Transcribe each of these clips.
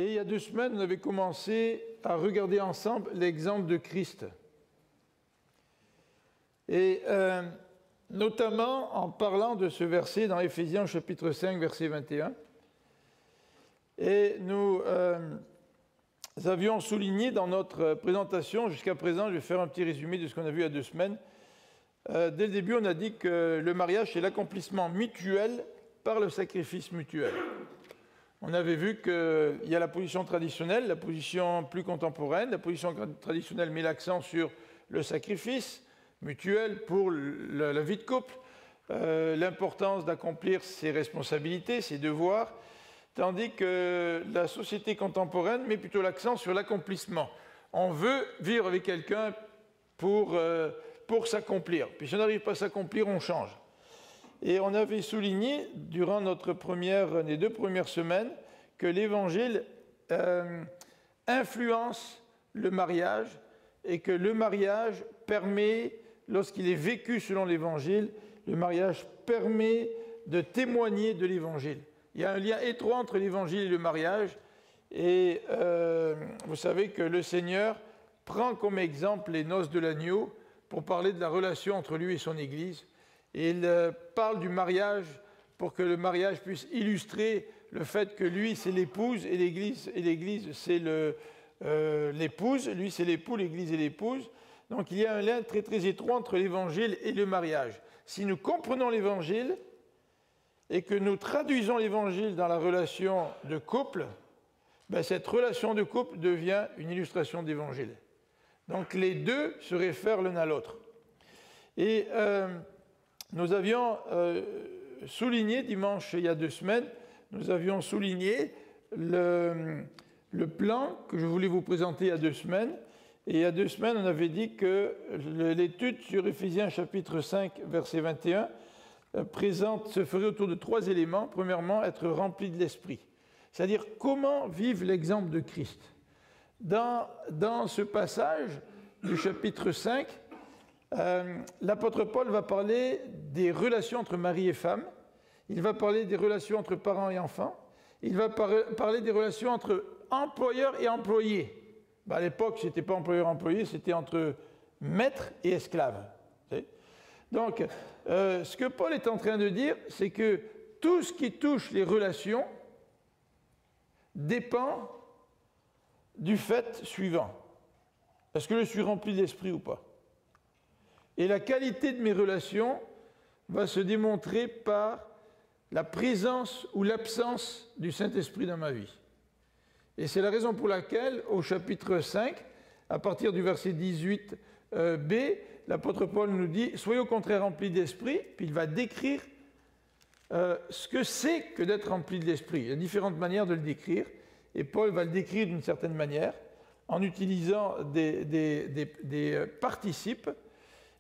Et il y a 2 semaines, on avait commencé à regarder ensemble l'exemple de Christ. Et notamment en parlant de ce verset dans Éphésiens chapitre 5, verset 21. Et nous avions souligné dans notre présentation, jusqu'à présent, je vais faire un petit résumé de ce qu'on a vu il y a 2 semaines. Dès le début, on a dit que le mariage, c'est l'accomplissement mutuel par le sacrifice mutuel. On avait vu qu'il y a la position traditionnelle, la position plus contemporaine. La position traditionnelle met l'accent sur le sacrifice mutuel pour la vie de couple, l'importance d'accomplir ses responsabilités, ses devoirs, tandis que la société contemporaine met plutôt l'accent sur l'accomplissement. On veut vivre avec quelqu'un pour s'accomplir. Puis si on n'arrive pas à s'accomplir, on change. Et on avait souligné, durant les 2 premières semaines, que l'Évangile influence le mariage et que le mariage permet, lorsqu'il est vécu selon l'Évangile, le mariage permet de témoigner de l'Évangile. Il y a un lien étroit entre l'Évangile et le mariage. Et vous savez que le Seigneur prend comme exemple les noces de l'agneau pour parler de la relation entre lui et son Église. Et il parle du mariage pour que le mariage puisse illustrer le fait que lui, c'est l'épouse et l'Église, c'est l'épouse. Lui, c'est l'époux, l'Église est l'épouse. Donc, il y a un lien très, très étroit entre l'Évangile et le mariage. Si nous comprenons l'Évangile et que nous traduisons l'Évangile dans la relation de couple, ben, cette relation de couple devient une illustration d'Évangile. Donc, les deux se réfèrent l'un à l'autre. Et nous avions souligné, dimanche, il y a 2 semaines, nous avions souligné le plan que je voulais vous présenter il y a 2 semaines. Et il y a 2 semaines, on avait dit que l'étude sur Éphésiens chapitre 5, verset 21, se ferait autour de 3 éléments. Premièrement, être rempli de l'Esprit. C'est-à-dire comment vivre l'exemple de Christ. Dans ce passage du chapitre 5, l'apôtre Paul va parler des relations entre mari et femme, il va parler des relations entre parents et enfants, il va parler des relations entre employeurs et employés. Ben, à l'époque, ce n'était pas employeur-employé, c'était entre maître et esclave. Donc, ce que Paul est en train de dire, c'est que tout ce qui touche les relations dépend du fait suivant. Est-ce que je suis rempli d'esprit ou pas? Et la qualité de mes relations va se démontrer par la présence ou l'absence du Saint-Esprit dans ma vie. Et c'est la raison pour laquelle, au chapitre 5, à partir du verset 18b, l'apôtre Paul nous dit « Soyez au contraire remplis d'esprit », puis il va décrire ce que c'est que d'être rempli de l'esprit. Il y a différentes manières de le décrire, et Paul va le décrire d'une certaine manière, en utilisant des participes,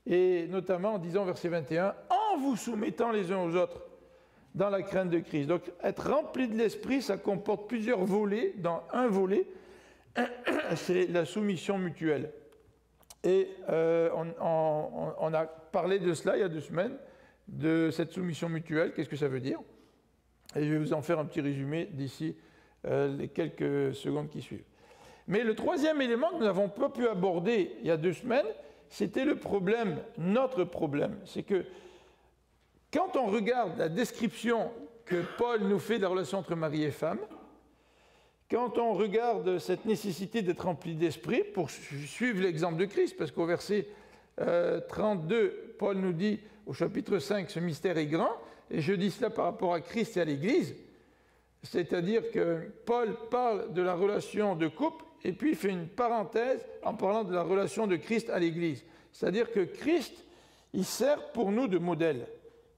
et notamment en disant, verset 21, « En vous soumettant les uns aux autres dans la crainte de Christ ». Donc, être rempli de l'esprit, ça comporte plusieurs volets. Dans un volet, c'est la soumission mutuelle. Et on a parlé de cela il y a 2 semaines, de cette soumission mutuelle. Qu'est-ce que ça veut dire? Et je vais vous en faire un petit résumé d'ici les quelques secondes qui suivent. Mais le 3e élément que nous n'avons pas pu aborder il y a 2 semaines, c'était le problème, notre problème. C'est que quand on regarde la description que Paul nous fait de la relation entre mari et femme, quand on regarde cette nécessité d'être rempli d'esprit pour suivre l'exemple de Christ, parce qu'au verset 32, Paul nous dit au chapitre 5, ce mystère est grand, et je dis cela par rapport à Christ et à l'Église, c'est-à-dire que Paul parle de la relation de couple, et puis il fait une parenthèse en parlant de la relation de Christ à l'Église. C'est-à-dire que Christ, il sert pour nous de modèle.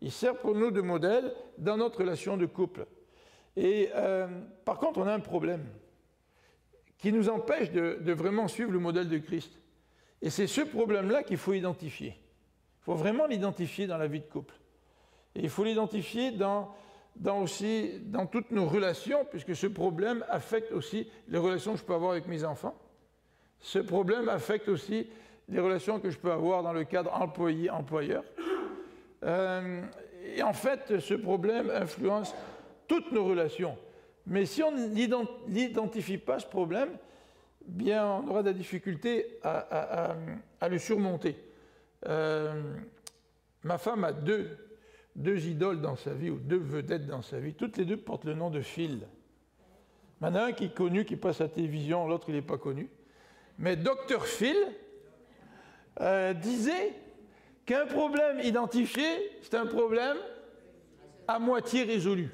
Il sert pour nous de modèle dans notre relation de couple. Et par contre, on a un problème qui nous empêche de vraiment suivre le modèle de Christ. Et c'est ce problème-là qu'il faut identifier. Il faut vraiment l'identifier dans la vie de couple. Et il faut l'identifier dans toutes nos relations, puisque ce problème affecte aussi les relations que je peux avoir avec mes enfants. Ce problème affecte aussi les relations que je peux avoir dans le cadre employé-employeur. Et en fait, ce problème influence toutes nos relations. Mais si on n'identifie pas ce problème, bien, on aura de la difficulté à le surmonter. Ma femme a deux idoles dans sa vie, ou deux vedettes dans sa vie. Toutes les deux portent le nom de Phil. Il y en a un qui est connu, qui passe à la télévision, l'autre, il n'est pas connu. Mais Dr Phil disait qu'un problème identifié, c'est un problème à moitié résolu.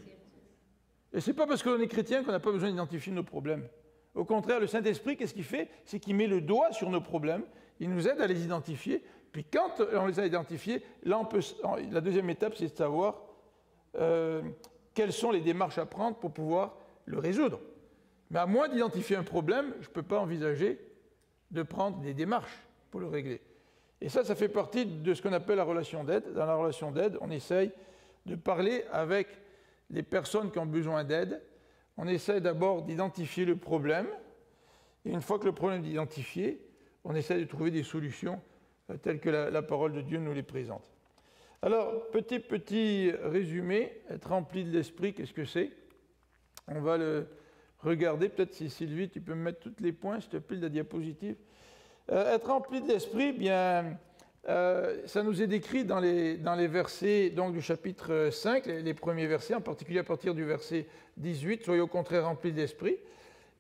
Et ce n'est pas parce qu'on est chrétien qu'on n'a pas besoin d'identifier nos problèmes. Au contraire, le Saint-Esprit, qu'est-ce qu'il fait? C'est qu'il met le doigt sur nos problèmes, il nous aide à les identifier, puis quand on les a identifiés, là, la deuxième étape, c'est de savoir quelles sont les démarches à prendre pour pouvoir le résoudre. Mais à moins d'identifier un problème, je ne peux pas envisager de prendre des démarches pour le régler. Et ça fait partie de ce qu'on appelle la relation d'aide. Dans la relation d'aide, on essaye de parler avec les personnes qui ont besoin d'aide. On essaie d'abord d'identifier le problème, et une fois que le problème est identifié, on essaie de trouver des solutions telles que la parole de Dieu nous les présente. Alors, petit résumé, être rempli de l'esprit, qu'est-ce que c'est? On va le regarder, peut-être si Sylvie, tu peux me mettre tous les points, s'il te plaît, de la diapositive. Être rempli de l'esprit, bien, ça nous est décrit dans les versets donc, du chapitre 5, les premiers versets, en particulier à partir du verset 18, « Soyez au contraire remplis de l'esprit ».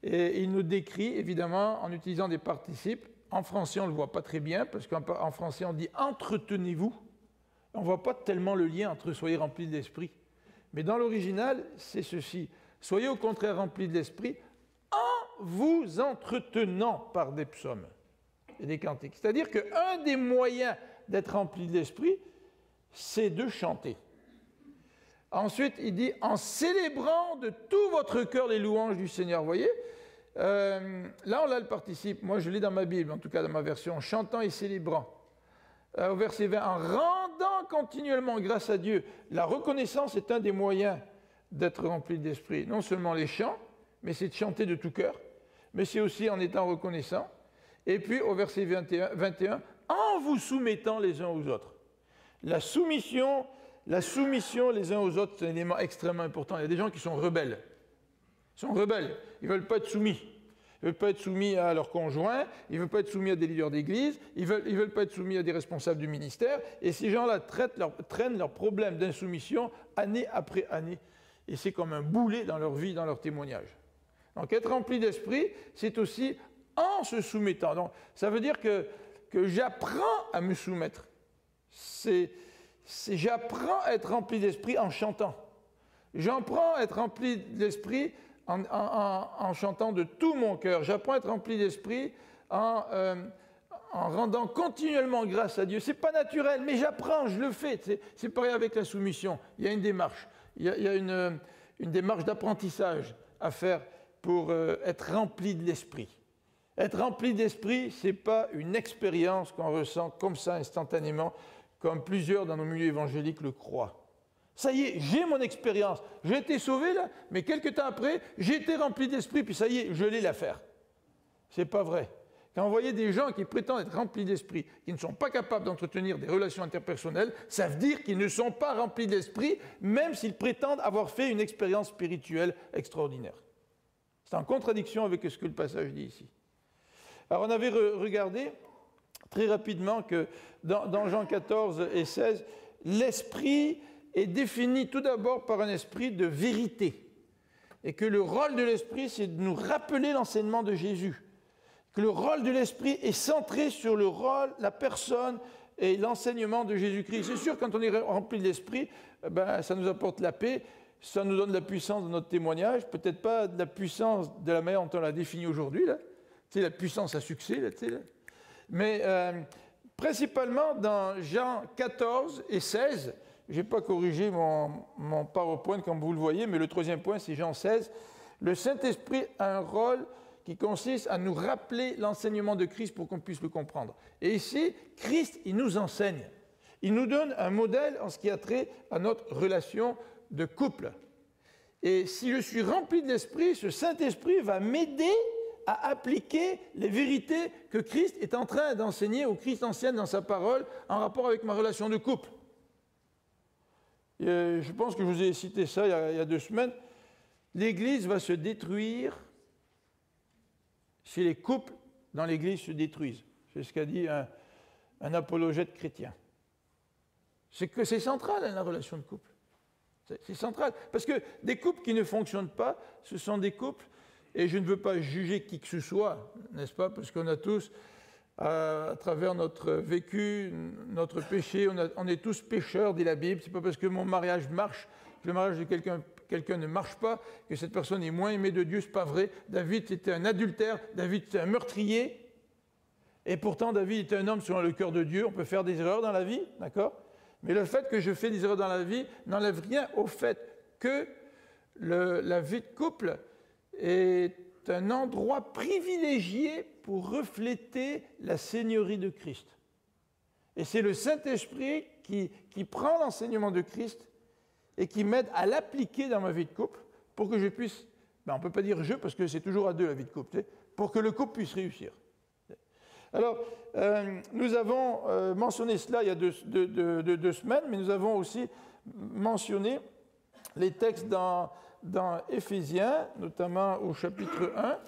Et il nous décrit, évidemment, en utilisant des participes. En français, on ne le voit pas très bien, parce qu'en français, on dit « entretenez-vous ». On ne voit pas tellement le lien entre « soyez remplis de l'esprit ». Mais dans l'original, c'est ceci. « Soyez au contraire remplis de l'esprit en vous entretenant par des psaumes et des cantiques ». C'est-à-dire qu'un des moyens d'être rempli de l'esprit, c'est de chanter. Ensuite, il dit « en célébrant de tout votre cœur les louanges du Seigneur ». Vous voyez, là, on a le participe. Moi, je l'ai dans ma Bible, en tout cas dans ma version, « chantant et célébrant ». Au verset 20, « en rendant continuellement grâce à Dieu ». La reconnaissance est un des moyens d'être rempli d'esprit. Non seulement les chants, mais c'est de chanter de tout cœur, mais c'est aussi en étant reconnaissant. Et puis, au verset 21, « en vous soumettant les uns aux autres ». La soumission les uns aux autres, c'est un élément extrêmement important. Il y a des gens qui sont rebelles. Ils sont rebelles. Ils ne veulent pas être soumis. Ils ne veulent pas être soumis à leurs conjoints. Ils ne veulent pas être soumis à des leaders d'église. Ils ne veulent pas être soumis à des responsables du ministère. Et ces gens-là traînent leurs problèmes d'insoumission année après année. Et c'est comme un boulet dans leur vie, dans leur témoignage. Donc être rempli d'esprit, c'est aussi en se soumettant. Donc, ça veut dire que j'apprends à me soumettre. J'apprends à être rempli d'esprit en chantant. J'apprends à être rempli d'esprit en chantant de tout mon cœur. J'apprends à être rempli d'esprit en rendant continuellement grâce à Dieu. Ce n'est pas naturel, mais j'apprends, je le fais. C'est pareil avec la soumission. Il y a une démarche. Il y a une démarche d'apprentissage à faire pour être rempli de l'esprit. Être rempli d'esprit, ce n'est pas une expérience qu'on ressent comme ça instantanément, comme plusieurs dans nos milieux évangéliques le croient. Ça y est, j'ai mon expérience. J'ai été sauvé là, mais quelques temps après, j'ai été rempli d'esprit, puis ça y est, je l'ai l'affaire. Ce n'est pas vrai. Quand vous voyez des gens qui prétendent être remplis d'esprit, qui ne sont pas capables d'entretenir des relations interpersonnelles, ça veut dire qu'ils ne sont pas remplis d'esprit, même s'ils prétendent avoir fait une expérience spirituelle extraordinaire. C'est en contradiction avec ce que le passage dit ici. Alors on avait regardé très rapidement que dans Jean 14 et 16, l'esprit est défini tout d'abord par un esprit de vérité. Et que le rôle de l'esprit, c'est de nous rappeler l'enseignement de Jésus. Que le rôle de l'esprit est centré sur le rôle, la personne et l'enseignement de Jésus-Christ. C'est sûr, quand on est rempli de l'esprit, ça nous apporte la paix, ça nous donne de la puissance dans notre témoignage, peut-être pas de la puissance de la manière dont on l'a définie aujourd'hui, là. Tu sais, la puissance à succès, là, tu sais, là. Mais principalement dans Jean 14 et 16, je n'ai pas corrigé mon PowerPoint comme vous le voyez, mais le troisième point, c'est Jean 16. Le Saint-Esprit a un rôle qui consiste à nous rappeler l'enseignement de Christ pour qu'on puisse le comprendre. Et ici, Christ, il nous enseigne. Il nous donne un modèle en ce qui a trait à notre relation de couple. Et si je suis rempli de l'Esprit, ce Saint-Esprit va m'aider à appliquer les vérités que Christ est en train d'enseigner, ou Christ enseigne dans sa parole, en rapport avec ma relation de couple. Et je pense que je vous ai cité ça il y a 2 semaines. l'Église va se détruire si les couples dans l'Église se détruisent. C'est ce qu'a dit un apologète chrétien. C'est que c'est central, hein, la relation de couple. C'est central. Parce que des couples qui ne fonctionnent pas, ce sont des couples, et je ne veux pas juger qui que ce soit, n'est-ce pas? Parce qu'on a tous, à travers notre vécu, notre péché, on est tous pécheurs, dit la Bible. C'est pas parce que mon mariage marche, que le mariage de quelqu'un ne marche pas, que cette personne est moins aimée de Dieu, c'est pas vrai. David était un adultère, David était un meurtrier, et pourtant David était un homme selon le cœur de Dieu. On peut faire des erreurs dans la vie, d'accord? Mais le fait que je fais des erreurs dans la vie n'enlève rien au fait que la vie de couple est un endroit privilégié pour refléter la seigneurie de Christ. Et c'est le Saint-Esprit qui prend l'enseignement de Christ et qui m'aide à l'appliquer dans ma vie de couple pour que je puisse, on ne peut pas dire je parce que c'est toujours à deux la vie de couple, pour que le couple puisse réussir. Alors, nous avons mentionné cela il y a deux semaines, mais nous avons aussi mentionné les textes dans Éphésiens, notamment au chapitre 1,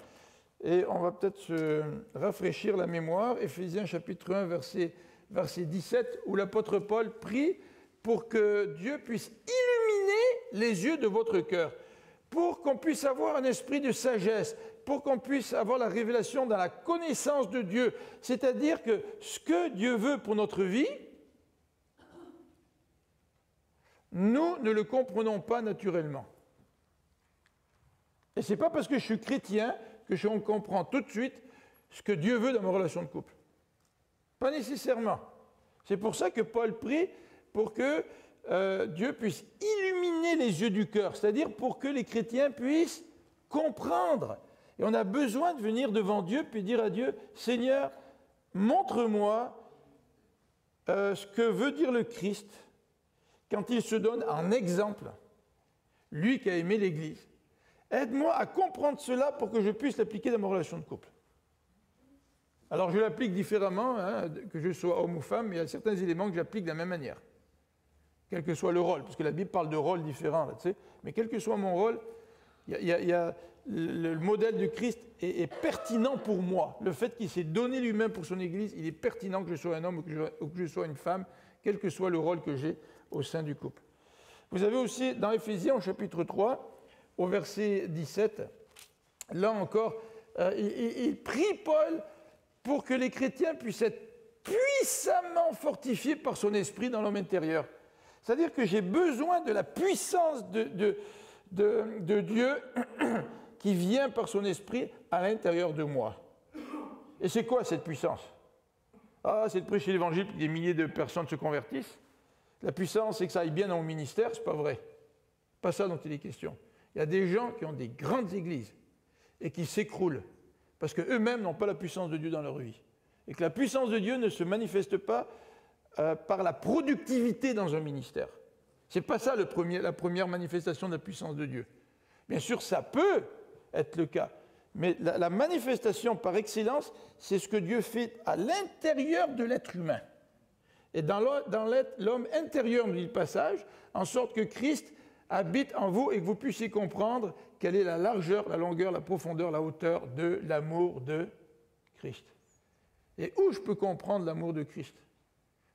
et on va peut-être se rafraîchir la mémoire. Éphésiens chapitre 1, verset 17, où l'apôtre Paul prie pour que Dieu puisse illuminer les yeux de votre cœur, pour qu'on puisse avoir un esprit de sagesse, pour qu'on puisse avoir la révélation dans la connaissance de Dieu. C'est-à-dire que ce que Dieu veut pour notre vie, nous ne le comprenons pas naturellement. Et ce n'est pas parce que je suis chrétien que je comprends tout de suite ce que Dieu veut dans ma relation de couple. Pas nécessairement. C'est pour ça que Paul prie pour que Dieu puisse illuminer les yeux du cœur, c'est-à-dire pour que les chrétiens puissent comprendre. Et on a besoin de venir devant Dieu puis dire à Dieu, Seigneur, montre-moi ce que veut dire le Christ quand il se donne en exemple, lui qui a aimé l'Église. Aide-moi à comprendre cela pour que je puisse l'appliquer dans ma relation de couple. Alors je l'applique différemment, hein, que je sois homme ou femme, mais il y a certains éléments que j'applique de la même manière. Quel que soit le rôle, parce que la Bible parle de rôles différents, là, tu sais, mais quel que soit mon rôle, le modèle du Christ est pertinent pour moi. Le fait qu'il s'est donné lui-même pour son Église, il est pertinent que je sois un homme ou que je sois une femme, quel que soit le rôle que j'ai au sein du couple. Vous avez aussi dans Éphésiens, au chapitre 3, au verset 17, là encore, il prie Paul pour que les chrétiens puissent être puissamment fortifiés par son esprit dans l'homme intérieur. C'est-à-dire que j'ai besoin de la puissance de Dieu qui vient par son esprit à l'intérieur de moi. Et c'est quoi cette puissance? C'est de prêcher l'évangile pour que des milliers de personnes se convertissent. La puissance, c'est que ça aille bien dans mon ministère, c'est pas vrai. Pas ça dont il est question. Il y a des gens qui ont des grandes églises et qui s'écroulent parce qu'eux-mêmes n'ont pas la puissance de Dieu dans leur vie. Et que la puissance de Dieu ne se manifeste pas par la productivité dans un ministère. Ce n'est pas ça la première manifestation de la puissance de Dieu. Bien sûr, ça peut être le cas, mais la manifestation par excellence, c'est ce que Dieu fait à l'intérieur de l'être humain. Et dans l'homme intérieur, nous dit le passage, en sorte que Christ habite en vous et que vous puissiez comprendre quelle est la largeur, la longueur, la profondeur, la hauteur de l'amour de Christ. Et où je peux comprendre l'amour de Christ?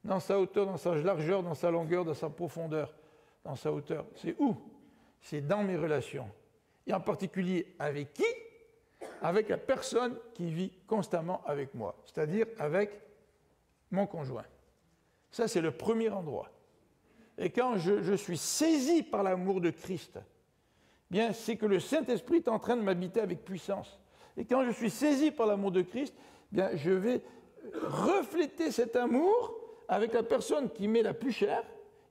Dans sa hauteur, dans sa largeur, dans sa longueur, dans sa profondeur, dans sa hauteur. C'est où? C'est dans mes relations. Et en particulier avec qui? Avec la personne qui vit constamment avec moi, c'est-à-dire avec mon conjoint. Ça, c'est le premier endroit. Et quand je suis saisi par l'amour de Christ, bien, c'est que le Saint-Esprit est en train de m'habiter avec puissance. Et quand je suis saisi par l'amour de Christ, bien, je vais refléter cet amour avec la personne qui m'est la plus chère,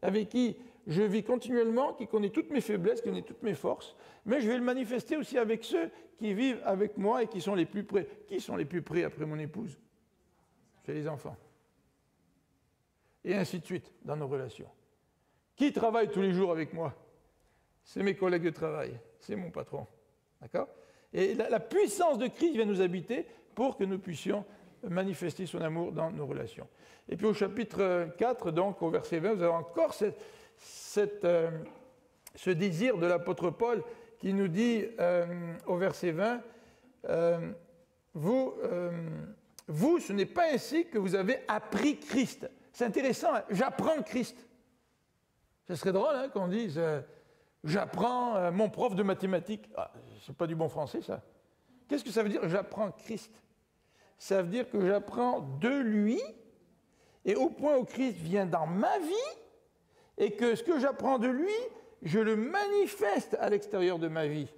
avec qui je vis continuellement, qui connaît toutes mes faiblesses, qui connaît toutes mes forces, mais je vais le manifester aussi avec ceux qui vivent avec moi et qui sont les plus près. Qui sont les plus près après mon épouse? C'est les enfants. Et ainsi de suite dans nos relations. Qui travaille tous les jours avec moi? C'est mes collègues de travail, c'est mon patron. D'accord? Et la puissance de Christ vient nous habiter pour que nous puissions manifester son amour dans nos relations. Et puis au chapitre 4, donc au verset 20, vous avez encore ce désir de l'apôtre Paul qui nous dit au verset 20, vous, ce n'est pas ainsi que vous avez appris Christ. C'est intéressant, hein? J'apprends Christ. Ce serait drôle hein, qu'on dise j'apprends mon prof de mathématiques. Ah, c'est pas du bon français ça. Qu'est-ce que ça veut dire j'apprends Christ? Ça veut dire que j'apprends de lui et au point où Christ vient dans ma vie et que ce que j'apprends de lui, je le manifeste à l'extérieur de ma vie.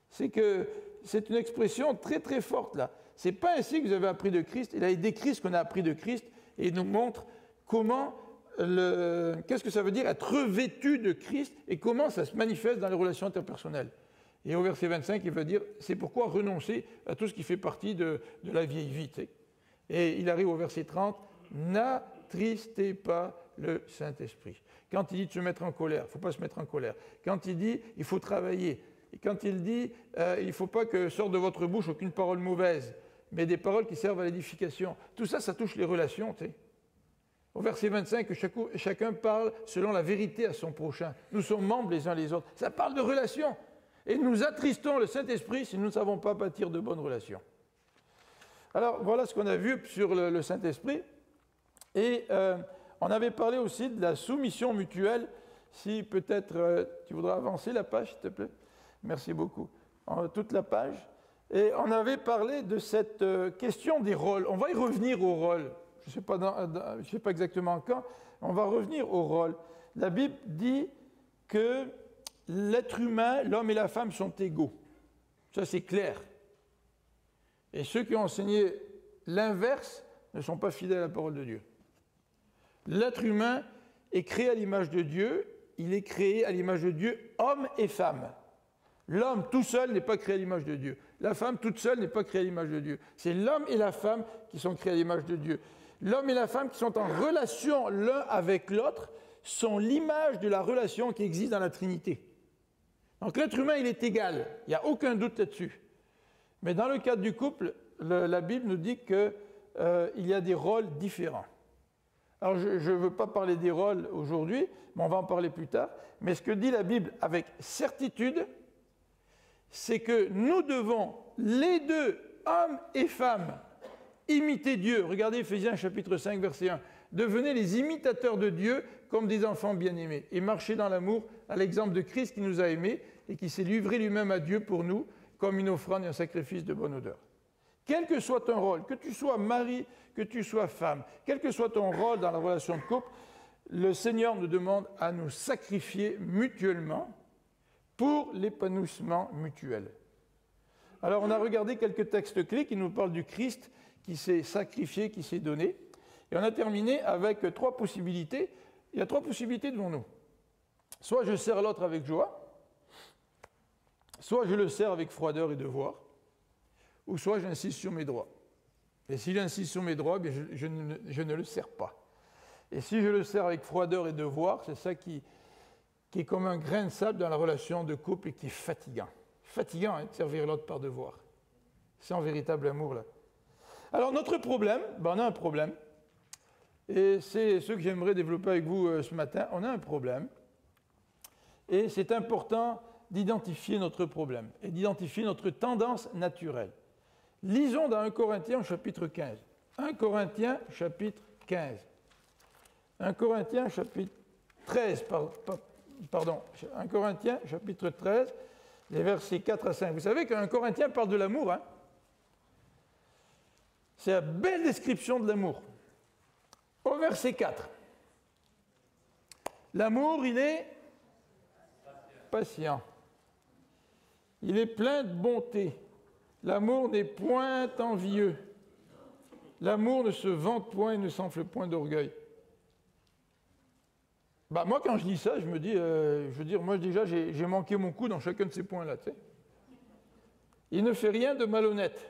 C'est une expression très très forte là. C'est pas ainsi que vous avez appris de Christ. Il a décrit ce qu'on a appris de Christ et il nous montre comment qu'est-ce que ça veut dire être revêtu de Christ et comment ça se manifeste dans les relations interpersonnelles. Et au verset 25, il va dire, c'est pourquoi renoncer à tout ce qui fait partie de la vieille vie. Tu sais. Et il arrive au verset 30, n'attristez pas le Saint-Esprit. Quand il dit de se mettre en colère, il ne faut pas se mettre en colère. Quand il dit, il faut travailler. Et quand il dit, il ne faut pas que sorte de votre bouche aucune parole mauvaise, mais des paroles qui servent à l'édification. Tout ça, ça touche les relations, tu sais. Au verset 25, chacun parle selon la vérité à son prochain. Nous sommes membres les uns les autres. Ça parle de relations. Et nous attristons le Saint-Esprit si nous ne savons pas bâtir de bonnes relations. Alors, voilà ce qu'on a vu sur le Saint-Esprit. Et on avait parlé aussi de la soumission mutuelle. Si peut-être tu voudrais avancer la page, s'il te plaît. Merci beaucoup. Toute la page. Et on avait parlé de cette question des rôles. On va y revenir aux rôles. Je ne sais pas exactement quand. On va revenir aux rôles. La Bible dit que l'être humain, l'homme et la femme sont égaux. Ça, c'est clair. Et ceux qui ont enseigné l'inverse ne sont pas fidèles à la parole de Dieu. L'être humain est créé à l'image de Dieu. Il est créé à l'image de Dieu, homme et femme. L'homme tout seul n'est pas créé à l'image de Dieu. La femme toute seule n'est pas créée à l'image de Dieu. C'est l'homme et la femme qui sont créés à l'image de Dieu. L'homme et la femme qui sont en relation l'un avec l'autre sont l'image de la relation qui existe dans la Trinité. Donc l'être humain, il est égal. Il n'y a aucun doute là-dessus. Mais dans le cadre du couple, la Bible nous dit qu'il y a des rôles différents. Alors je ne veux pas parler des rôles aujourd'hui, mais on va en parler plus tard. Mais ce que dit la Bible avec certitude, c'est que nous devons, les deux, hommes et femmes, imiter Dieu. Regardez Éphésiens chapitre 5, verset 1. Devenez les imitateurs de Dieu comme des enfants bien-aimés et marchez dans l'amour à l'exemple de Christ qui nous a aimés et qui s'est livré lui-même à Dieu pour nous comme une offrande et un sacrifice de bonne odeur. Quel que soit ton rôle, que tu sois mari, que tu sois femme, quel que soit ton rôle dans la relation de couple, le Seigneur nous demande à nous sacrifier mutuellement pour l'épanouissement mutuel. Alors on a regardé quelques textes clés qui nous parlent du Christ qui s'est sacrifié, qui s'est donné. Et on a terminé avec trois possibilités. Il y a trois possibilités devant nous. Soit je sers l'autre avec joie, soit je le sers avec froideur et devoir, ou soit j'insiste sur mes droits. Et si j'insiste sur mes droits, bien je ne le sers pas. Et si je le sers avec froideur et devoir, c'est ça qui est comme un grain de sable dans la relation de couple et qui est fatigant. Fatigant hein, de servir l'autre par devoir. Sans véritable amour là. Alors notre problème, on a un problème, et c'est ce que j'aimerais développer avec vous ce matin. On a un problème, et c'est important d'identifier notre problème, et d'identifier notre tendance naturelle. Lisons dans 1 Corinthiens chapitre 15. 1 Corinthiens chapitre 15. 1 Corinthiens chapitre 13, pardon. 1 Corinthiens chapitre 13, les versets 4 à 5. Vous savez qu'un Corinthien parle de l'amour, hein? C'est la belle description de l'amour. Au verset 4. L'amour, il est patient. Il est plein de bonté. L'amour n'est point envieux. L'amour ne se vante point et ne s'enfle point d'orgueil. Moi, quand je lis ça, je me dis, moi déjà, j'ai manqué mon coup dans chacun de ces points-là. Tu sais. Il ne fait rien de malhonnête.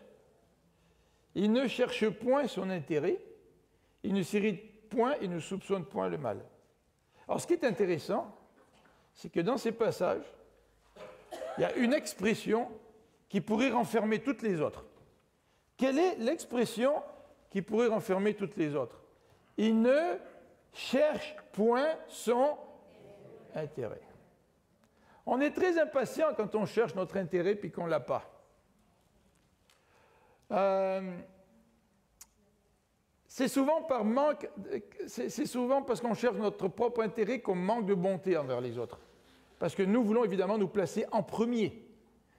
Il ne cherche point son intérêt, il ne s'irrite point et ne soupçonne point le mal. Alors ce qui est intéressant, c'est que dans ces passages, il y a une expression qui pourrait renfermer toutes les autres. Quelle est l'expression qui pourrait renfermer toutes les autres? Il ne cherche point son intérêt. On est très impatient quand on cherche notre intérêt puis qu'on ne l'a pas. C'est souvent par manque, c'est souvent parce qu'on cherche notre propre intérêt qu'on manque de bonté envers les autres. Parce que nous voulons évidemment nous placer en premier.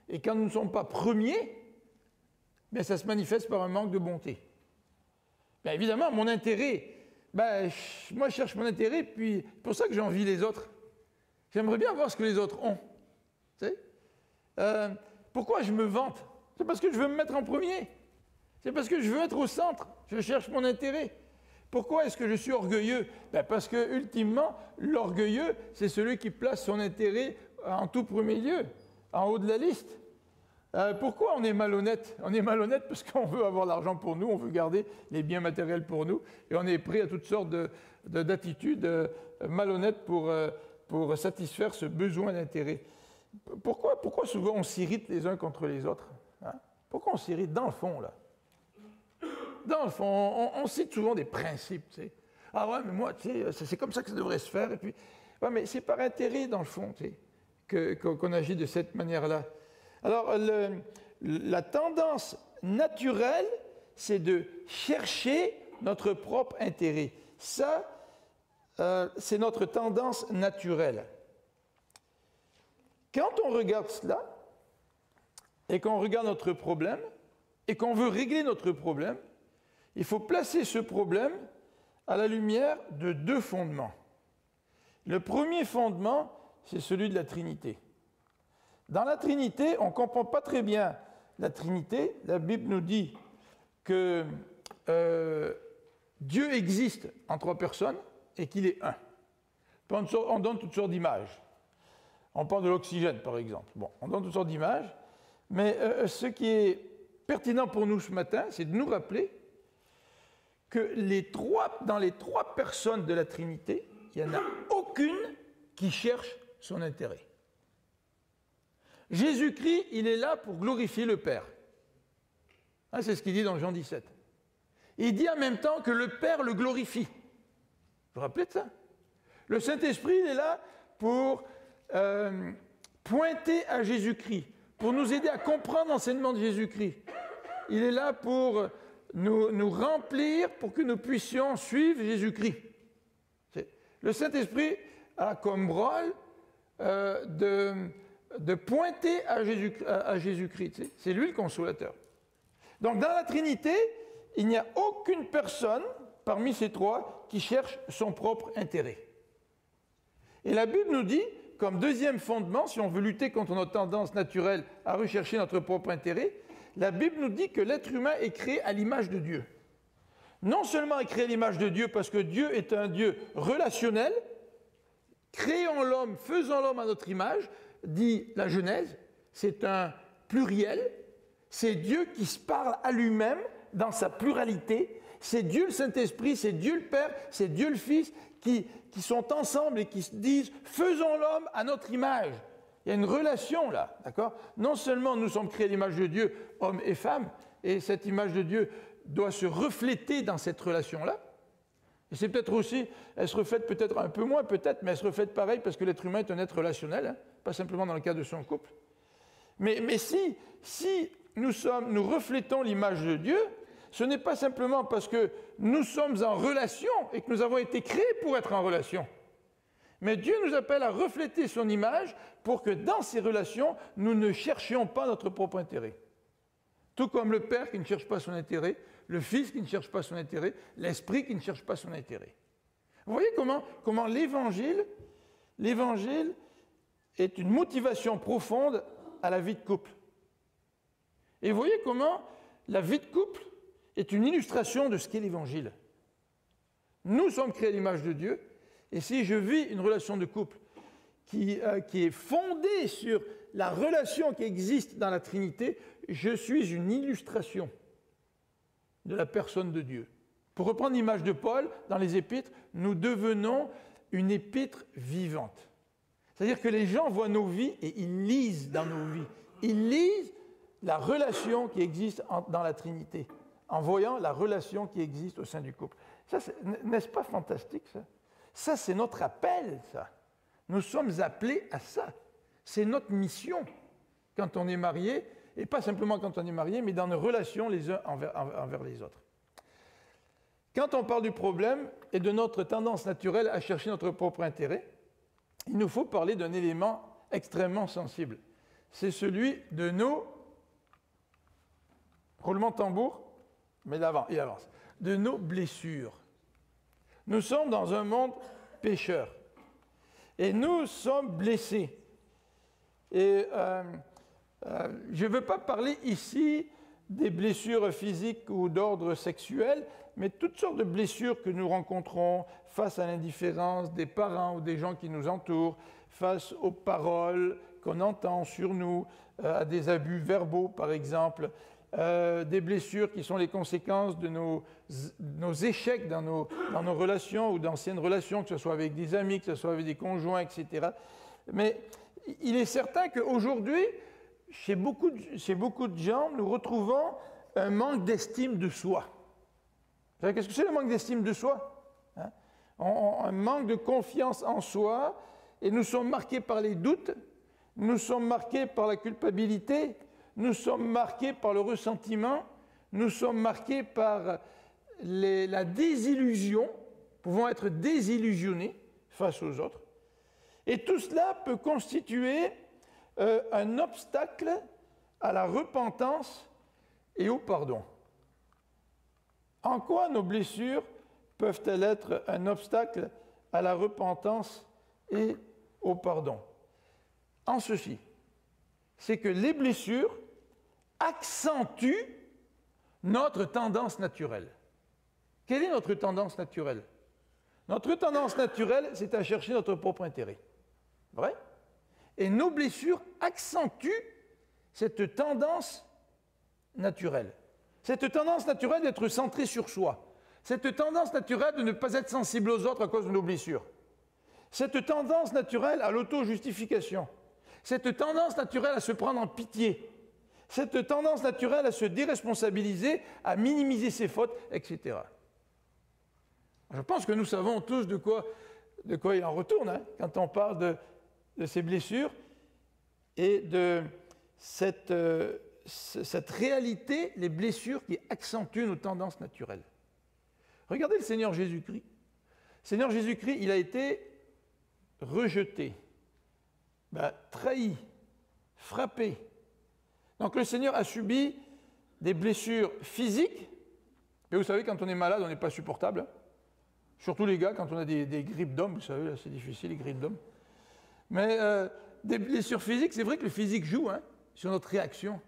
Et quand nous ne sommes pas premiers, bien, ça se manifeste par un manque de bonté. Bien, évidemment, mon intérêt, moi je cherche mon intérêt, puis c'est pour ça que j'envie les autres. J'aimerais bien voir ce que les autres ont. Tu sais? Pourquoi je me vante? C'est parce que je veux me mettre en premier. C'est parce que je veux être au centre. Je cherche mon intérêt. Pourquoi est-ce que je suis orgueilleux? Parce que, ultimement, l'orgueilleux, c'est celui qui place son intérêt en tout premier lieu, en haut de la liste. Pourquoi on est malhonnête? On est malhonnête parce qu'on veut avoir l'argent pour nous, on veut garder les biens matériels pour nous, et on est prêt à toutes sortes d'attitudes malhonnêtes pour satisfaire ce besoin d'intérêt. Pourquoi souvent on s'irrite les uns contre les autres? Pourquoi on s'irrite dans le fond, là? Dans le fond, on cite souvent des principes, tu sais. Ah ouais, mais moi, tu sais, c'est comme ça que ça devrait se faire. Et puis, ouais, mais c'est par intérêt, dans le fond, tu sais, qu'on agit de cette manière-là. Alors, la tendance naturelle, c'est de chercher notre propre intérêt. Ça, c'est notre tendance naturelle. Quand on regarde cela, et qu'on regarde notre problème, et qu'on veut régler notre problème, il faut placer ce problème à la lumière de deux fondements. Le premier fondement, c'est celui de la Trinité. Dans la Trinité, on ne comprend pas très bien la Trinité. La Bible nous dit que Dieu existe en trois personnes et qu'il est un. On donne toutes sortes d'images. On parle de l'oxygène, par exemple. Bon, on donne toutes sortes d'images, mais ce qui est pertinent pour nous ce matin, c'est de nous rappeler que dans les trois personnes de la Trinité, il n'y en a aucune qui cherche son intérêt. Jésus-Christ, il est là pour glorifier le Père. C'est ce qu'il dit dans Jean 17. Il dit en même temps que le Père le glorifie. Vous vous rappelez de ça? Le Saint-Esprit, il est là pour pointer à Jésus-Christ, pour nous aider à comprendre l'enseignement de Jésus-Christ. Il est là pour nous remplir, pour que nous puissions suivre Jésus-Christ. Le Saint-Esprit a comme rôle de pointer à Jésus-Christ. C'est lui le consolateur. Donc dans la Trinité, il n'y a aucune personne parmi ces trois qui cherche son propre intérêt. Et la Bible nous dit, comme deuxième fondement, si on veut lutter contre notre tendance naturelle à rechercher notre propre intérêt, la Bible nous dit que l'être humain est créé à l'image de Dieu. Non seulement est créé à l'image de Dieu parce que Dieu est un Dieu relationnel, créons l'homme, faisons l'homme à notre image, dit la Genèse, c'est un pluriel, c'est Dieu qui se parle à lui-même dans sa pluralité, c'est Dieu le Saint-Esprit, c'est Dieu le Père, c'est Dieu le Fils qui sont ensemble et qui se disent « faisons l'homme à notre image ». Il y a une relation là, d'accord? Non seulement nous sommes créés à l'image de Dieu, hommes et femmes, et cette image de Dieu doit se refléter dans cette relation-là. Et c'est peut-être aussi, elle se reflète peut-être un peu moins, peut-être, mais elle se reflète pareil parce que l'être humain est un être relationnel, hein, pas simplement dans le cas de son couple. Mais si nous reflétons l'image de Dieu, ce n'est pas simplement parce que nous sommes en relation et que nous avons été créés pour être en relation. Mais Dieu nous appelle à refléter son image pour que dans ces relations, nous ne cherchions pas notre propre intérêt. Tout comme le Père qui ne cherche pas son intérêt, le Fils qui ne cherche pas son intérêt, l'Esprit qui ne cherche pas son intérêt. Vous voyez comment l'Évangile est une motivation profonde à la vie de couple. Et vous voyez comment la vie de couple est une illustration de ce qu'est l'Évangile. Nous sommes créés à l'image de Dieu, et si je vis une relation de couple qui est fondée sur la relation qui existe dans la Trinité, je suis une illustration de la personne de Dieu. Pour reprendre l'image de Paul dans les Épîtres, nous devenons une épître vivante. C'est-à-dire que les gens voient nos vies et ils lisent dans nos vies. Ils lisent la relation qui existe dans la Trinité, en voyant la relation qui existe au sein du couple. Ça, n'est-ce pas fantastique, ça? Ça, c'est notre appel, ça. Nous sommes appelés à ça. C'est notre mission quand on est marié, et pas simplement quand on est marié, mais dans nos relations les uns envers les autres. Quand on parle du problème et de notre tendance naturelle à chercher notre propre intérêt, il nous faut parler d'un élément extrêmement sensible. C'est celui de nos... Roulement de tambour, mais il avance. De nos blessures. Nous sommes dans un monde pécheur. Et nous sommes blessés. Et je ne veux pas parler ici des blessures physiques ou d'ordre sexuel, mais toutes sortes de blessures que nous rencontrons face à l'indifférence des parents ou des gens qui nous entourent, face aux paroles qu'on entend sur nous, à des abus verbaux par exemple, des blessures qui sont les conséquences de nos échecs dans nos relations ou d'anciennes relations, que ce soit avec des amis, que ce soit avec des conjoints, etc. Mais il est certain qu'aujourd'hui, chez beaucoup de gens, nous retrouvons un manque d'estime de soi. Vous savez, qu'est-ce que c'est le manque d'estime de soi? Un manque de confiance en soi, et nous sommes marqués par les doutes, nous sommes marqués par la culpabilité, nous sommes marqués par le ressentiment, nous sommes marqués par la désillusion, pouvons être désillusionnés face aux autres. Et tout cela peut constituer un obstacle à la repentance et au pardon. En quoi nos blessures peuvent-elles être un obstacle à la repentance et au pardon? En ceci, c'est que les blessures accentuent notre tendance naturelle. Quelle est notre tendance naturelle? Notre tendance naturelle, c'est à chercher notre propre intérêt. Vrai? Et nos blessures accentuent cette tendance naturelle. Cette tendance naturelle d'être centré sur soi. Cette tendance naturelle de ne pas être sensible aux autres à cause de nos blessures. Cette tendance naturelle à l'auto-justification. Cette tendance naturelle à se prendre en pitié. Cette tendance naturelle à se déresponsabiliser, à minimiser ses fautes, etc. Je pense que nous savons tous de quoi il en retourne quand on parle de ces blessures et de cette réalité, les blessures qui accentuent nos tendances naturelles. Regardez le Seigneur Jésus-Christ. Le Seigneur Jésus-Christ, il a été rejeté, trahi, frappé. Donc le Seigneur a subi des blessures physiques. Mais vous savez, quand on est malade, on n'est pas supportable. Surtout les gars, quand on a des grippes d'hommes, vous savez, là, c'est difficile, les grippes d'hommes. Mais des blessures physiques, c'est vrai que le physique joue sur notre réaction.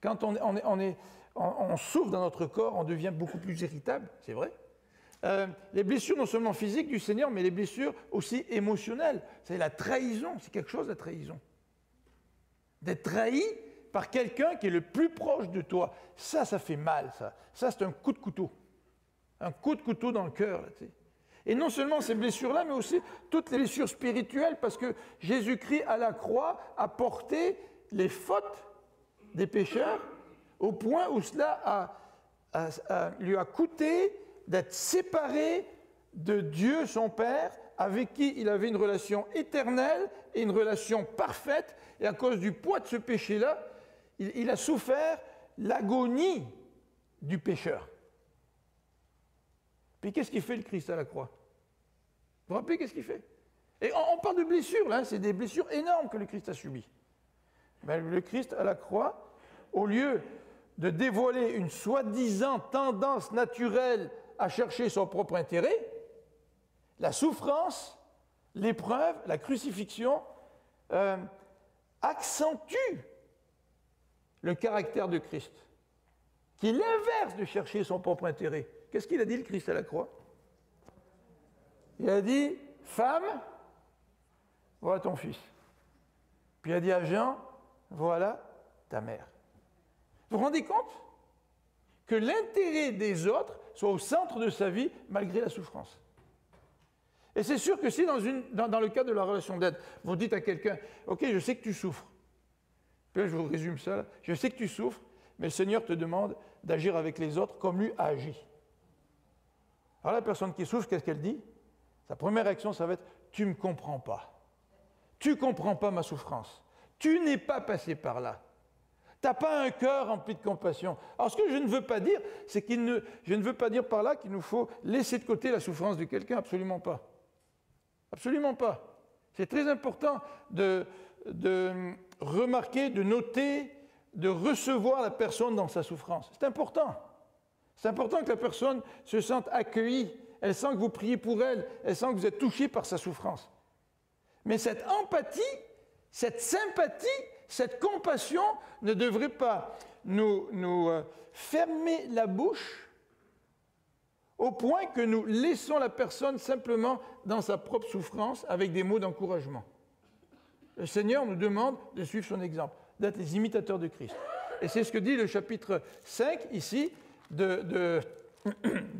Quand on souffre dans notre corps, on devient beaucoup plus irritable, c'est vrai. Les blessures non seulement physiques du Seigneur, mais les blessures aussi émotionnelles. C'est la trahison, c'est quelque chose la trahison. D'être trahi par quelqu'un qui est le plus proche de toi, ça fait mal, ça. Ça, c'est un coup de couteau. Un coup de couteau dans le cœur, là, tu sais. Et non seulement ces blessures-là, mais aussi toutes les blessures spirituelles, parce que Jésus-Christ, à la croix, a porté les fautes des pécheurs, au point où cela lui a coûté d'être séparé de Dieu, son Père, avec qui il avait une relation éternelle et une relation parfaite, et à cause du poids de ce péché-là, il a souffert l'agonie du pécheur. Puis qu'est-ce qu'il fait le Christ à la croix? Vous vous rappelez qu'est-ce qu'il fait? Et on parle de blessures, là, c'est des blessures énormes que le Christ a subies. Mais le Christ à la croix, au lieu de dévoiler une soi-disant tendance naturelle à chercher son propre intérêt, la souffrance, l'épreuve, la crucifixion accentuent le caractère de Christ, qui est l'inverse de chercher son propre intérêt. Qu'est-ce qu'il a dit, le Christ à la croix? Il a dit, femme, voilà ton fils. Puis il a dit à Jean, voilà ta mère. Vous vous rendez compte que l'intérêt des autres soit au centre de sa vie, malgré la souffrance? Et c'est sûr que si dans le cadre de la relation d'aide, vous dites à quelqu'un, ok, je sais que tu souffres. Puis là, je vous résume ça, là. Je sais que tu souffres, mais le Seigneur te demande d'agir avec les autres comme lui a agi. Alors la personne qui souffre, qu'est-ce qu'elle dit? Sa première réaction, ça va être « tu ne me comprends pas. Tu ne comprends pas ma souffrance. Tu n'es pas passé par là. Tu n'as pas un cœur rempli de compassion. Alors ce que je ne veux pas dire, c'est je ne veux pas dire par là qu'il nous faut laisser de côté la souffrance de quelqu'un, absolument pas. Absolument pas. C'est très important de remarquer, de noter, de recevoir la personne dans sa souffrance. C'est important. C'est important que la personne se sente accueillie. Elle sent que vous priez pour elle. Elle sent que vous êtes touché par sa souffrance. Mais cette empathie, cette sympathie, cette compassion ne devrait pas nous fermer la bouche au point que nous laissons la personne simplement dans sa propre souffrance avec des mots d'encouragement. Le Seigneur nous demande de suivre son exemple, d'être les imitateurs de Christ. Et c'est ce que dit le chapitre 5 ici de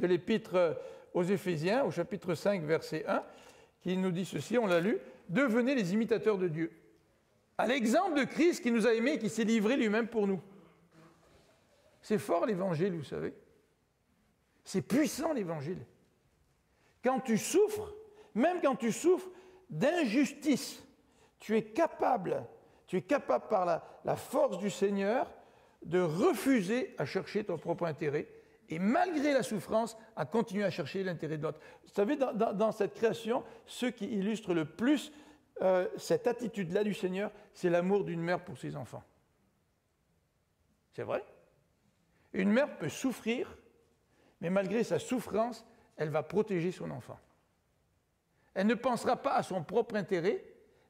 l'épître aux Éphésiens, au chapitre 5, verset 1, qui nous dit ceci, on l'a lu, « Devenez les imitateurs de Dieu, à l'exemple de Christ qui nous a aimés et qui s'est livré lui-même pour nous. » C'est fort l'Évangile, vous savez. C'est puissant l'Évangile. Quand tu souffres, même quand tu souffres d'injustice, tu es capable par la force du Seigneur de refuser à chercher ton propre intérêt et malgré la souffrance, à continuer à chercher l'intérêt de l'autre. Vous savez, dans cette création, ce qui illustre le plus cette attitude-là du Seigneur, c'est l'amour d'une mère pour ses enfants. C'est vrai. Une mère peut souffrir, mais malgré sa souffrance, elle va protéger son enfant. Elle ne pensera pas à son propre intérêt,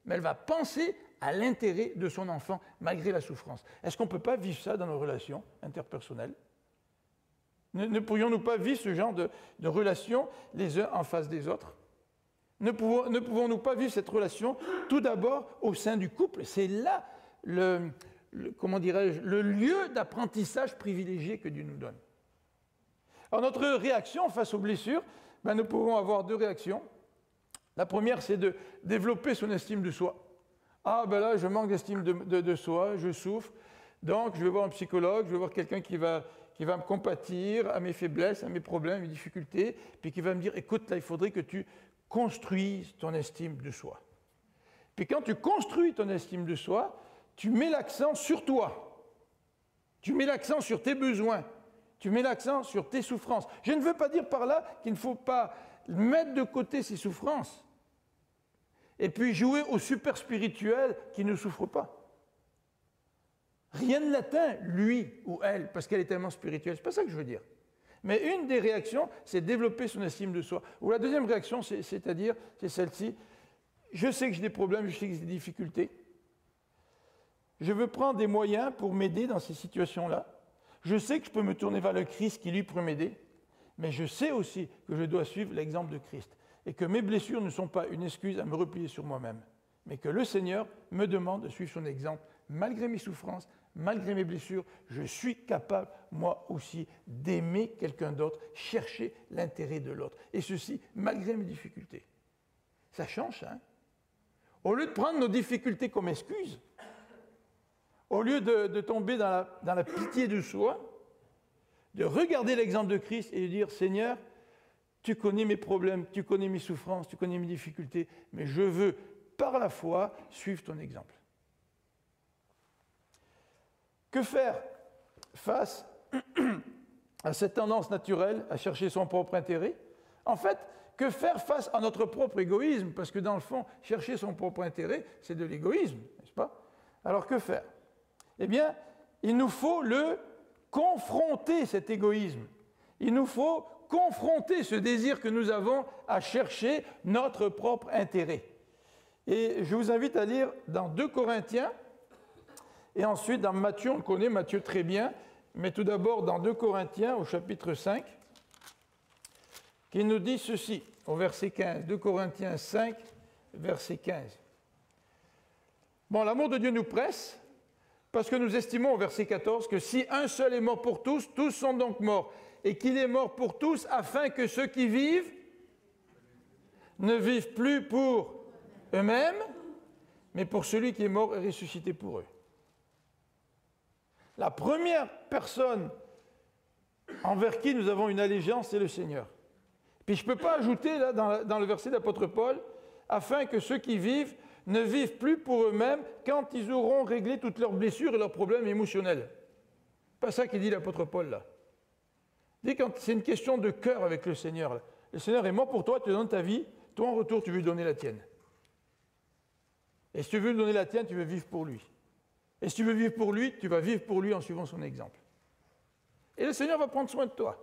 mais elle va penser à l'intérêt de son enfant, malgré la souffrance. Est-ce qu'on ne peut pas vivre ça dans nos relations interpersonnelles ? Ne pourrions-nous pas vivre ce genre de relations les uns en face des autres ? Ne pouvons-nous pas vivre cette relation tout d'abord au sein du couple ? C'est là le lieu d'apprentissage privilégié que Dieu nous donne. Alors notre réaction face aux blessures, nous pouvons avoir deux réactions. La première, c'est de développer son estime de soi. Ah là, je manque d'estime de soi, je souffre, donc je vais voir un psychologue, je vais voir quelqu'un qui va me compatir à mes faiblesses, à mes problèmes, à mes difficultés, puis qui va me dire, écoute, là, il faudrait que tu construises ton estime de soi. Puis quand tu construis ton estime de soi, tu mets l'accent sur toi. Tu mets l'accent sur tes besoins. Tu mets l'accent sur tes souffrances. Je ne veux pas dire par là qu'il ne faut pas mettre de côté ses souffrances et puis jouer au super spirituel qui ne souffre pas. Rien ne l'atteint, lui ou elle, parce qu'elle est tellement spirituelle. C'est pas ça que je veux dire. Mais une des réactions, c'est développer son estime de soi. Ou la deuxième réaction, c'est celle-ci. Je sais que j'ai des problèmes, je sais que j'ai des difficultés. Je veux prendre des moyens pour m'aider dans ces situations-là. Je sais que je peux me tourner vers le Christ qui, lui, peut m'aider. Mais je sais aussi que je dois suivre l'exemple de Christ. Et que mes blessures ne sont pas une excuse à me replier sur moi-même. Mais que le Seigneur me demande de suivre son exemple. Malgré mes souffrances, malgré mes blessures, je suis capable, moi aussi, d'aimer quelqu'un d'autre, chercher l'intérêt de l'autre. Et ceci, malgré mes difficultés. Ça change, hein? Au lieu de prendre nos difficultés comme excuse, au lieu de tomber dans la pitié de soi, de regarder l'exemple de Christ et de dire, Seigneur, tu connais mes problèmes, tu connais mes souffrances, tu connais mes difficultés, mais je veux, par la foi, suivre ton exemple. Que faire face à cette tendance naturelle à chercher son propre intérêt? En fait, que faire face à notre propre égoïsme? Parce que dans le fond, chercher son propre intérêt, c'est de l'égoïsme, n'est-ce pas? Alors que faire? Eh bien, il nous faut confronter cet égoïsme. Il nous faut confronter ce désir que nous avons à chercher notre propre intérêt. Et je vous invite à lire dans 2 Corinthiens, et ensuite dans Matthieu, on connaît Matthieu très bien, mais tout d'abord dans 2 Corinthiens au chapitre 5, qui nous dit ceci, au verset 15, 2 Corinthiens 5, verset 15. Bon, l'amour de Dieu nous presse, parce que nous estimons au verset 14 que si un seul est mort pour tous, tous sont donc morts, et qu'il est mort pour tous, afin que ceux qui vivent ne vivent plus pour eux-mêmes, mais pour celui qui est mort et ressuscité pour eux. La première personne envers qui nous avons une allégeance, c'est le Seigneur. Puis je ne peux pas ajouter là, dans le verset d'apôtre Paul, afin que ceux qui vivent ne vivent plus pour eux-mêmes quand ils auront réglé toutes leurs blessures et leurs problèmes émotionnels. Pas ça qu'il dit l'apôtre Paul là. Il dit quand c'est une question de cœur avec le Seigneur. Là. Le Seigneur est mort pour toi, tu donnes ta vie, toi en retour tu veux lui donner la tienne. Et si tu veux lui donner la tienne, tu veux vivre pour lui. Et si tu veux vivre pour lui, tu vas vivre pour lui en suivant son exemple. Et le Seigneur va prendre soin de toi.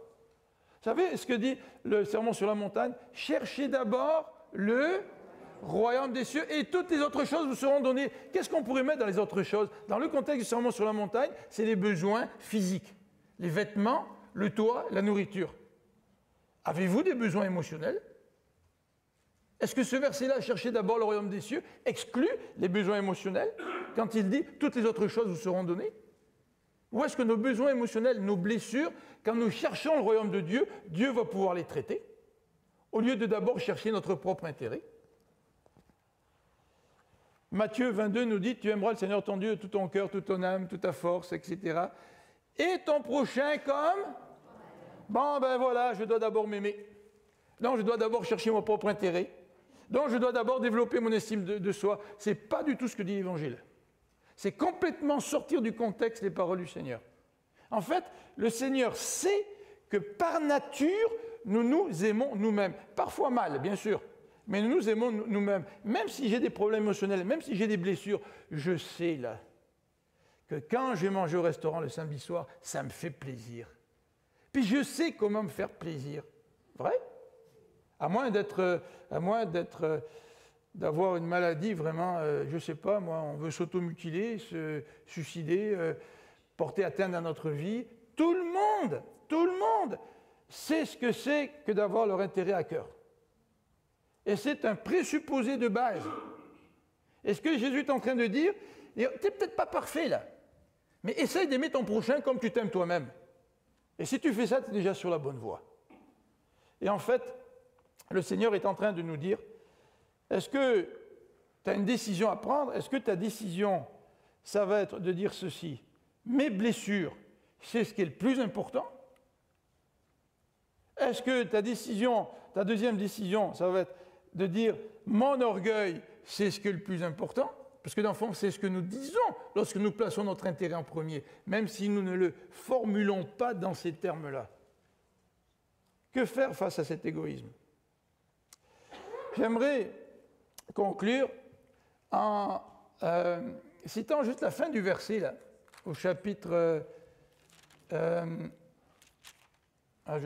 Vous savez ce que dit le Sermon sur la montagne? Cherchez d'abord le royaume des cieux et toutes les autres choses vous seront données. Qu'est-ce qu'on pourrait mettre dans les autres choses? Dans le contexte du Sermon sur la montagne, c'est les besoins physiques. Les vêtements, le toit, la nourriture. Avez-vous des besoins émotionnels? Est-ce que ce verset-là, cherchez d'abord le royaume des cieux, exclut les besoins émotionnels quand il dit toutes les autres choses vous seront données? Ou est-ce que nos besoins émotionnels, nos blessures, quand nous cherchons le royaume de Dieu, Dieu va pouvoir les traiter, au lieu de d'abord chercher notre propre intérêt? Matthieu 22 nous dit, tu aimeras le Seigneur ton Dieu de tout ton cœur, toute ton âme, toute ta force, etc. Et ton prochain comme? Bon, ben voilà, je dois d'abord m'aimer. Donc, je dois d'abord chercher mon propre intérêt. Donc, je dois d'abord développer mon estime de soi. Ce n'est pas du tout ce que dit l'Évangile. C'est complètement sortir du contexte les paroles du Seigneur. En fait, le Seigneur sait que par nature, nous nous aimons nous-mêmes. Parfois mal, bien sûr, mais nous nous aimons nous-mêmes. Même si j'ai des problèmes émotionnels, même si j'ai des blessures, je sais là que quand je vais manger au restaurant le samedi soir, ça me fait plaisir. Puis je sais comment me faire plaisir. Vrai? À moins d'avoir une maladie vraiment, je ne sais pas, moi, on veut s'automutiler, se suicider, porter atteinte à notre vie. Tout le monde sait ce que c'est que d'avoir leur intérêt à cœur. Et c'est un présupposé de base. Et ce que Jésus est en train de dire, tu n'es peut-être pas parfait là, mais essaye d'aimer ton prochain comme tu t'aimes toi-même. Et si tu fais ça, tu es déjà sur la bonne voie. Et en fait, le Seigneur est en train de nous dire, est-ce que tu as une décision à prendre? Est-ce que ta décision, ça va être de dire ceci, mes blessures, c'est ce qui est le plus important? Est-ce que ta deuxième décision, ça va être de dire, mon orgueil, c'est ce qui est le plus important? Parce que dans le fond, c'est ce que nous disons lorsque nous plaçons notre intérêt en premier, même si nous ne le formulons pas dans ces termes-là. Que faire face à cet égoïsme? J'aimerais conclure en citant juste la fin du verset, là, au chapitre... je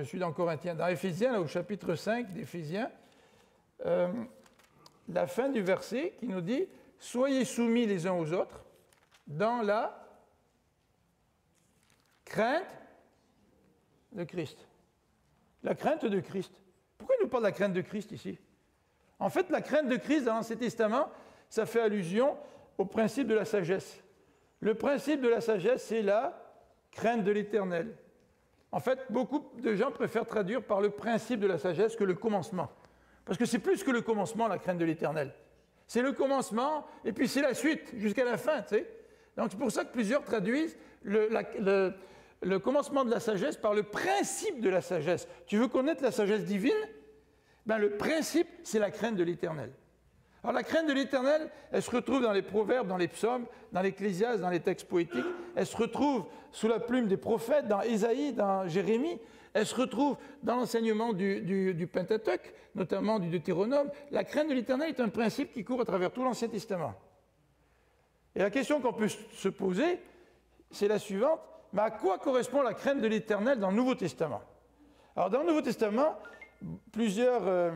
suis dans Corinthiens, dans Éphésiens, là, au chapitre 5 d'Éphésiens, la fin du verset qui nous dit « Soyez soumis les uns aux autres dans la crainte de Christ. » La crainte de Christ. Pourquoi il nous parle de la crainte de Christ ici? En fait, la crainte de Christ dans l'Ancien Testament, ça fait allusion au principe de la sagesse. Le principe de la sagesse, c'est la crainte de l'Éternel. En fait, beaucoup de gens préfèrent traduire par le principe de la sagesse que le commencement. Parce que c'est plus que le commencement, la crainte de l'Éternel. C'est le commencement, et puis c'est la suite, jusqu'à la fin, tu sais. Donc c'est pour ça que plusieurs traduisent le commencement de la sagesse par le principe de la sagesse. Tu veux connaître la sagesse divine? Ben, le principe, c'est la crainte de l'Éternel. Alors la crainte de l'Éternel, elle se retrouve dans les proverbes, dans les psaumes, dans l'Ecclésiaste, dans les textes poétiques. Elle se retrouve sous la plume des prophètes, dans Ésaïe, dans Jérémie. Elle se retrouve dans l'enseignement du Pentateuque, notamment du Deutéronome. La crainte de l'Éternel est un principe qui court à travers tout l'Ancien Testament. Et la question qu'on peut se poser, c'est la suivante. Mais à quoi correspond la crainte de l'Éternel dans le Nouveau Testament? Alors dans le Nouveau Testament, plusieurs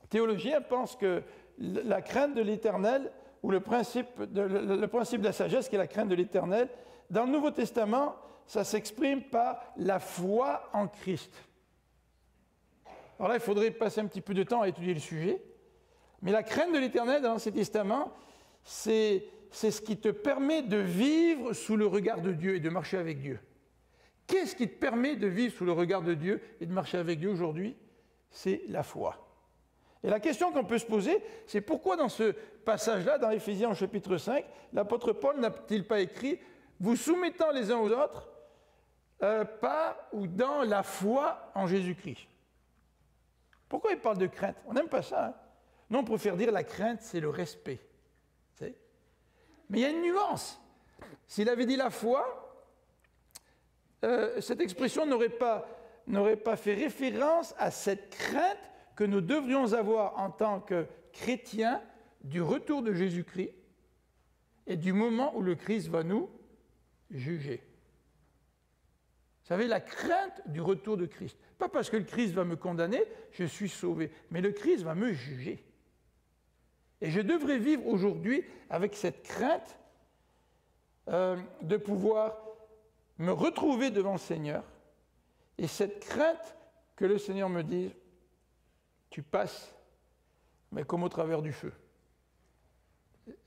théologiens pensent que la crainte de l'Éternel, ou le principe de la sagesse, qui est la crainte de l'Éternel, dans le Nouveau Testament, ça s'exprime par la foi en Christ. Alors là, il faudrait passer un petit peu de temps à étudier le sujet. Mais la crainte de l'Éternel dans l'Ancien Testament, c'est ce qui te permet de vivre sous le regard de Dieu et de marcher avec Dieu. Qu'est-ce qui te permet de vivre sous le regard de Dieu et de marcher avec Dieu aujourd'hui? C'est la foi. Et la question qu'on peut se poser, c'est pourquoi dans ce passage-là, dans Éphésiens au chapitre 5, l'apôtre Paul n'a-t-il pas écrit « Vous soumettant les uns aux autres par ou dans la foi en Jésus-Christ ». Pourquoi il parle de crainte? On n'aime pas ça. Hein? Non, on préfère dire la crainte, c'est le respect. Mais il y a une nuance. S'il avait dit la foi, cette expression n'aurait pas fait référence à cette crainte que nous devrions avoir en tant que chrétiens du retour de Jésus-Christ et du moment où le Christ va nous juger. Vous savez, la crainte du retour de Christ. Pas parce que le Christ va me condamner, je suis sauvé, mais le Christ va me juger. Et je devrais vivre aujourd'hui avec cette crainte de pouvoir me retrouver devant le Seigneur et cette crainte que le Seigneur me dise « tu passes, mais comme au travers du feu ».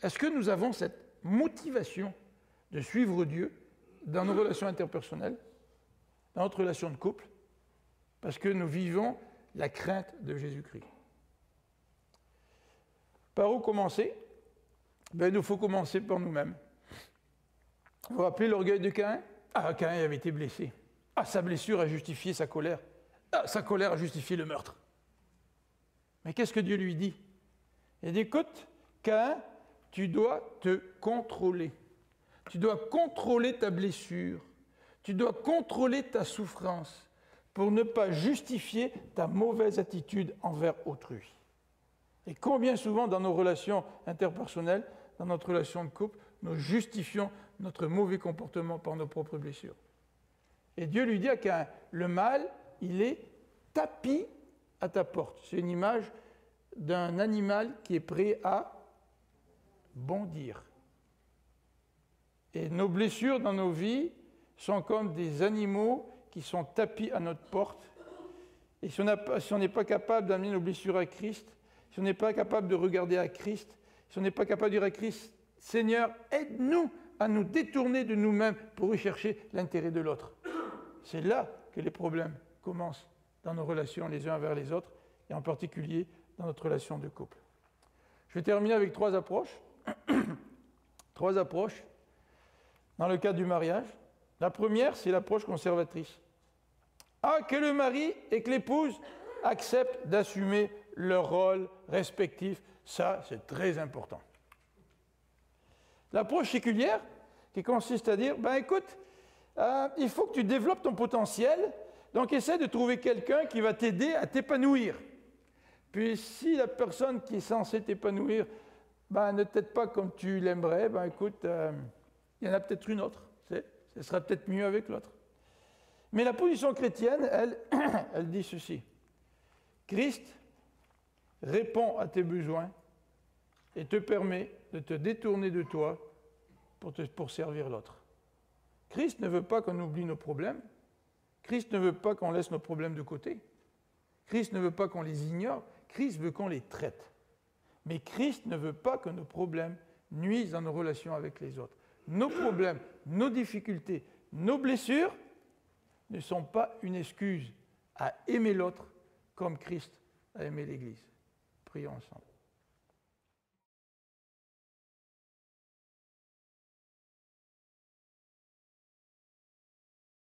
Est-ce que nous avons cette motivation de suivre Dieu dans nos relations interpersonnelles, dans notre relation de couple, parce que nous vivons la crainte de Jésus-Christ? Par où commencer? Il nous faut commencer par nous-mêmes. Vous vous rappelez l'orgueil de Caïn? Caïn avait été blessé. Sa blessure a justifié sa colère. Sa colère a justifié le meurtre. Mais qu'est-ce que Dieu lui dit? Il dit, écoute, Caïn, tu dois te contrôler. Tu dois contrôler ta blessure. Tu dois contrôler ta souffrance pour ne pas justifier ta mauvaise attitude envers autrui. Et combien souvent dans nos relations interpersonnelles, dans notre relation de couple, nous justifions notre mauvais comportement par nos propres blessures. Et Dieu lui dit à Caïn, le mal, il est tapi à ta porte. C'est une image d'un animal qui est prêt à bondir. Et nos blessures dans nos vies sont comme des animaux qui sont tapis à notre porte. Et si on n'est pas capable d'amener nos blessures à Christ, si on n'est pas capable de regarder à Christ, si on n'est pas capable de dire à Christ, Seigneur, aide-nous à nous détourner de nous-mêmes pour rechercher l'intérêt de l'autre. C'est là que les problèmes commencent dans nos relations les uns envers les autres, et en particulier dans notre relation de couple. Je vais terminer avec 3 approches. 3 approches dans le cadre du mariage. La première, c'est l'approche conservatrice. Que le mari et que l'épouse acceptent d'assumer leur rôle respectif. Ça, c'est très important. L'approche séculière, qui consiste à dire, écoute, il faut que tu développes ton potentiel, donc essaie de trouver quelqu'un qui va t'aider à t'épanouir. Puis si la personne qui est censée t'épanouir ne t'aide pas comme tu l'aimerais, écoute, il y en a peut-être une autre, ce sera peut-être mieux avec l'autre. Mais la position chrétienne, elle dit ceci. Christ répond à tes besoins et te permet de te détourner de toi pour servir l'autre. Christ ne veut pas qu'on oublie nos problèmes. Christ ne veut pas qu'on laisse nos problèmes de côté. Christ ne veut pas qu'on les ignore. Christ veut qu'on les traite. Mais Christ ne veut pas que nos problèmes nuisent dans nos relations avec les autres. Nos problèmes, nos difficultés, nos blessures ne sont pas une excuse à aimer l'autre comme Christ a aimé l'Église. Prions ensemble.